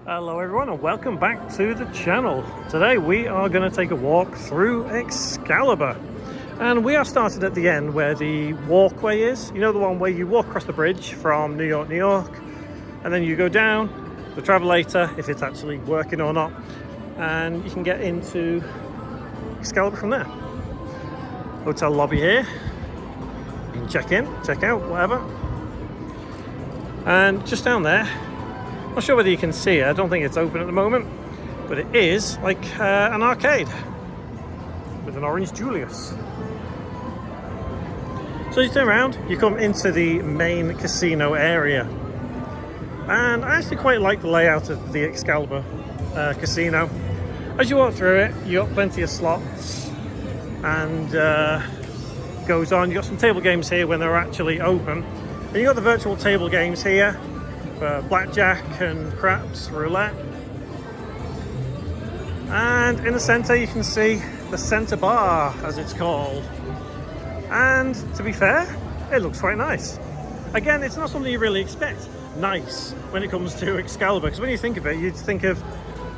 Hello everyone and welcome back to the channel. Today we are going to take a walk through Excalibur. And we are started at the end where the walkway is. You know, the one where you walk across the bridge from New York, New York. And then you go down the travelator, if it's actually working or not. And you can get into Excalibur from there. Hotel lobby here. You can check in, check out, whatever. And just down there, not sure whether you can see it, I don't think it's open at the moment, but it is like an arcade with an orange Julius. So you turn around, you come into the main casino area. And I actually quite like the layout of the Excalibur Casino. As you walk through it, you got plenty of slots and goes on. You got some table games here when they're actually open. And you got the virtual table games here. Blackjack and craps, roulette. And in the center you can see the center bar, as it's called. And to be fair, it looks quite nice. Again, it's not something you really expect nice when it comes to Excalibur, because when you think of it, you'd think of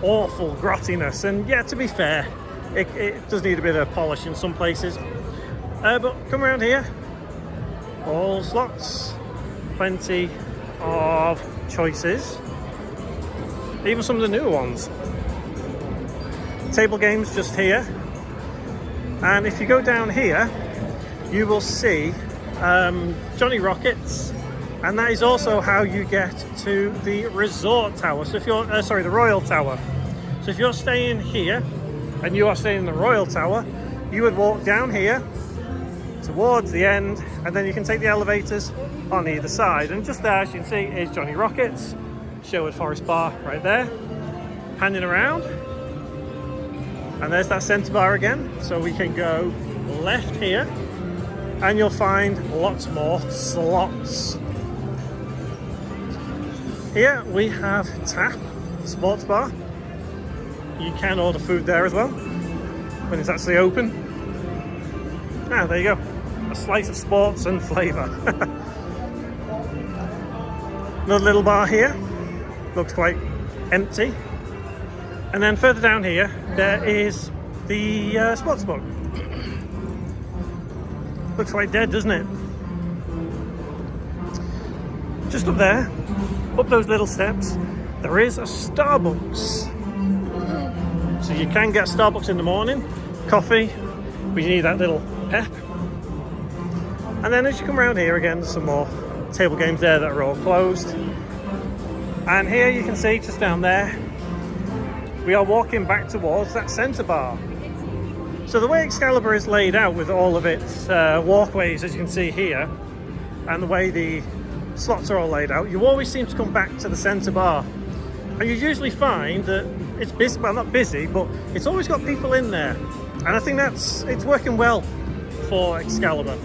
awful grottiness. And yeah, to be fair, it does need a bit of polish in some places. But come around here, all slots, plenty of choices, even some of the newer ones. Table games just here, and if you go down here you will see Johnny Rockets, and that is also how you get to the resort tower. So if you're the Royal Tower. So if you're staying here and you are staying in the Royal Tower, you would walk down here towards the end, and then you can take the elevators on either side. And just there, as you can see, is Johnny Rockets, Sherwood Forest Bar right there. Panning around, and there's that centre bar again. So we can go left here, and you'll find lots more slots. Here we have Tap, sports bar. You can order food there as well when it's actually open. Ah, there you go. A slice of sports and flavour. Another little bar here. Looks quite empty. And then further down here, there is the sportsbook. Looks quite dead, doesn't it? Just up there, up those little steps, there is a Starbucks. So you can get Starbucks in the morning, coffee, but you need that little pep. And then as you come around here again, there's some more table games there that are all closed. And here you can see just down there, we are walking back towards that centre bar. So the way Excalibur is laid out with all of its walkways, as you can see here, and the way the slots are all laid out, you always seem to come back to the centre bar. And you usually find that it's busy, well, not busy, but it's always got people in there. And I think it's working well for Excalibur.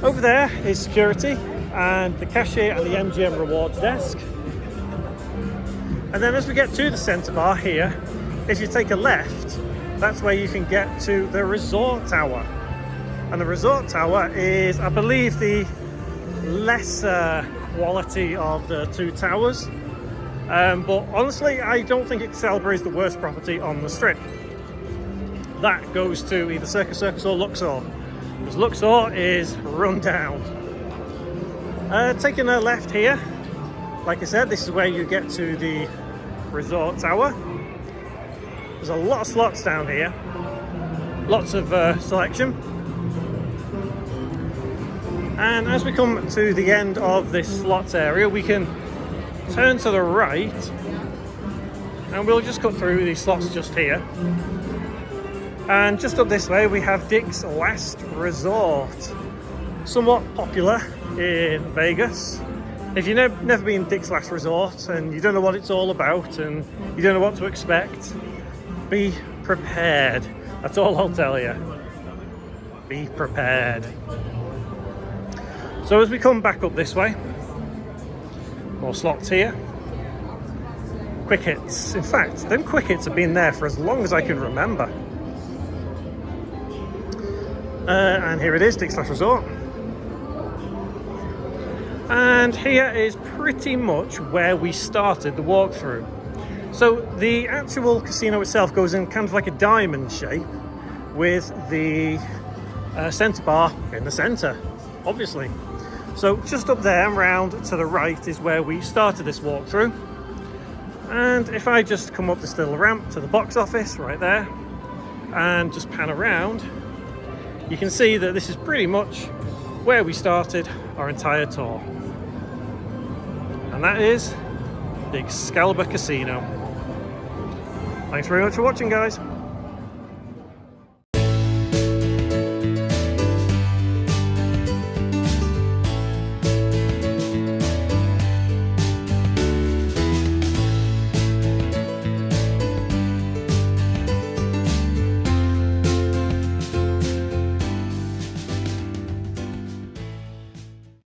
Over there is security and the cashier and the MGM rewards desk. And then as we get to the centre bar here, if you take a left, that's where you can get to the resort tower. And the resort tower is, I believe, the lesser quality of the two towers. But honestly, I don't think Excalibur is the worst property on the strip. That goes to either Circus or Luxor, because Luxor is run down. Taking a left here, like I said, this is where you get to the resort tower. There's a lot of slots down here, lots of selection. And as we come to the end of this slots area, we can turn to the right, and we'll just cut through these slots just here. And just up this way we have Dick's Last Resort, somewhat popular in Vegas. If you've never been Dick's Last Resort and you don't know what it's all about and you don't know what to expect, be prepared. That's all I'll tell you. Be prepared. So as we come back up this way, more slots here. Quick hits. In fact, them quick hits have been there for as long as I can remember. And here it is, Dick's Last Resort. And here is pretty much where we started the walkthrough. So the actual casino itself goes in kind of like a diamond shape with the centre bar in the centre, obviously. So just up there and round to the right is where we started this walkthrough. And if I just come up this little ramp to the box office right there and just pan around, you can see that this is pretty much where we started our entire tour. And that is the Excalibur Casino. Thanks very much for watching, guys.